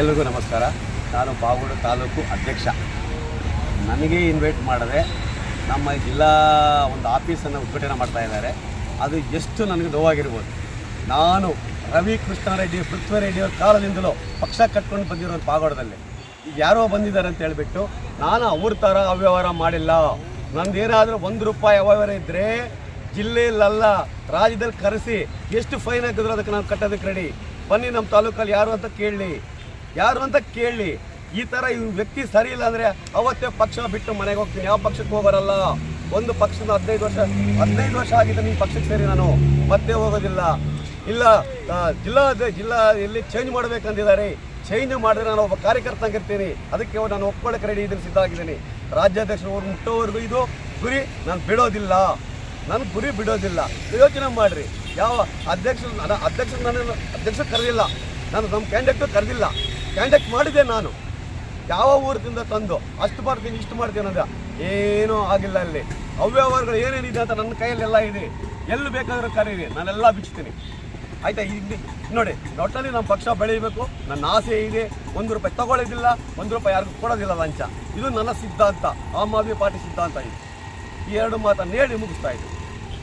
ಎಲ್ರಿಗೂ ನಮಸ್ಕಾರ. ನಾನು ಬಾಗೋಡು ತಾಲೂಕು ಅಧ್ಯಕ್ಷ. ನನಗೆ ಇನ್ವೈಟ್ ಮಾಡಿದೆ. ನಮ್ಮ ಜಿಲ್ಲಾ ಒಂದು ಆಫೀಸನ್ನು ಉದ್ಘಾಟನೆ ಮಾಡ್ತಾ ಇದ್ದಾರೆ. ಅದು ಎಷ್ಟು ನನಗೆ ನೋವಾಗಿರ್ಬೋದು. ನಾನು ರವಿ ಕೃಷ್ಣಾರೆಡ್ಡಿ ಪೃಥ್ವಿರೆಡ್ಡಿಯವ್ರ ಕಾಲದಿಂದಲೂ ಪಕ್ಷ ಕಟ್ಕೊಂಡು ಬಂದಿರೋ ಬಾಗೋಡದಲ್ಲಿ ಈಗ ಯಾರೋ ಬಂದಿದ್ದಾರೆ ಅಂತ ಹೇಳಿಬಿಟ್ಟು ನಾನು ಅವ್ರ ಥರ ಅವ್ಯವಹಾರ ಮಾಡಿಲ್ಲ. ನಂದೇನಾದರೂ ₹1 ಅವ್ಯವಹಾರ ಇದ್ದರೆ ಜಿಲ್ಲೆಯಲ್ಲ ರಾಜ್ಯದಲ್ಲಿ ಕರೆಸಿ ಎಷ್ಟು ಫೈನ್ ಹಾಕಿದ್ರು ಅದಕ್ಕೆ ನಾವು ಕಟ್ಟೋದಕ್ಕೆ ರೆಡಿ. ಬನ್ನಿ ನಮ್ಮ ತಾಲೂಕಲ್ಲಿ ಯಾರು ಅಂತ ಕೇಳಿ. ಈ ಥರ ಈ ವ್ಯಕ್ತಿ ಸರಿ ಇಲ್ಲ ಅಂದರೆ ಅವತ್ತೇ ಪಕ್ಷ ಬಿಟ್ಟು ಮನೆಗೆ ಹೋಗ್ತೀನಿ. ಯಾವ ಪಕ್ಷಕ್ಕೆ ಹೋಗೋರಲ್ಲ. ಒಂದು ಪಕ್ಷದ 15 ವರ್ಷ ಆಗಿದೆ ಈ ಪಕ್ಷಕ್ಕೆ ಸೇರಿ ನಾನು ಮತ್ತೆ ಹೋಗೋದಿಲ್ಲ. ಇಲ್ಲ ಜಿಲ್ಲಾ ಎಲ್ಲಿ ಚೇಂಜ್ ಮಾಡಬೇಕಂದಿದ್ದಾರೆ. ಚೇಂಜ್ ಮಾಡಿದ್ರೆ ನಾನು ಒಬ್ಬ ಕಾರ್ಯಕರ್ತನಾಗಿರ್ತೀನಿ. ಅದಕ್ಕೆ ನಾನು ಒಪ್ಕೊಳ್ಳೋಕೆ ರೆಡಿ ಇದ್ದೀನಿ, ಸಿದ್ಧ ಆಗಿದ್ದೀನಿ. ರಾಜ್ಯಾಧ್ಯಕ್ಷರು ಮುಟ್ಟೋವರೆಗೂ ಇದು ಗುರಿ ನಾನು ಬಿಡೋದಿಲ್ಲ. ನನ್ನ ಗುರಿ ಬಿಡೋದಿಲ್ಲ. ಯೋಚನೆ ಮಾಡಿರಿ. ಯಾವ ಅಧ್ಯಕ್ಷರು ಕರೆದಿಲ್ಲ. ನಾನು ನಮ್ಮ ಕ್ಯಾಂಡಿಡೇಟು ಕರೆದಿಲ್ಲ. ಕ್ಯಾಂಡಿಡೇಟ್ ಮಾಡಿದ್ದೆ ನಾನು. ಯಾವ ಊರದಿಂದ ತಂದು ಅಷ್ಟು ಮಾಡ್ತೀನಿ ಇಷ್ಟು ಮಾಡ್ತೀನಿ ಅಂದರೆ ಏನೂ ಆಗಿಲ್ಲ. ಅಲ್ಲಿ ಅವ್ಯವಹಾರಗಳು ಏನೇನಿದೆ ಅಂತ ನನ್ನ ಕೈಯಲ್ಲೆಲ್ಲ ಇದೆ. ಎಲ್ಲಿ ಬೇಕಾದರೂ ಕರೀರಿ, ನಾನೆಲ್ಲ ಬಿಚ್ತೀನಿ. ಆಯಿತಾ? ಈಗ ನೋಡಿ, ಒಟ್ಟಲ್ಲಿ ನಮ್ಮ ಪಕ್ಷ ಬೆಳೀಬೇಕು. ನನ್ನ ಆಸೆ ಇದೆ. ₹1 ತಗೊಳ್ಳೋದಿಲ್ಲ, ₹1 ಯಾರಿಗೂ ಕೊಡೋದಿಲ್ಲ ಲಂಚ. ಇದು ನನ್ನ ಸಿದ್ಧಾಂತ, ಆಮ್ ಆದ್ಮಿ ಪಾರ್ಟಿ ಸಿದ್ಧಾಂತ. ಇದು ಈ 2 ಮಾತನ್ನು ಹೇಳಿ ಮುಗಿಸ್ತಾ ಇದ್ದೀನಿ.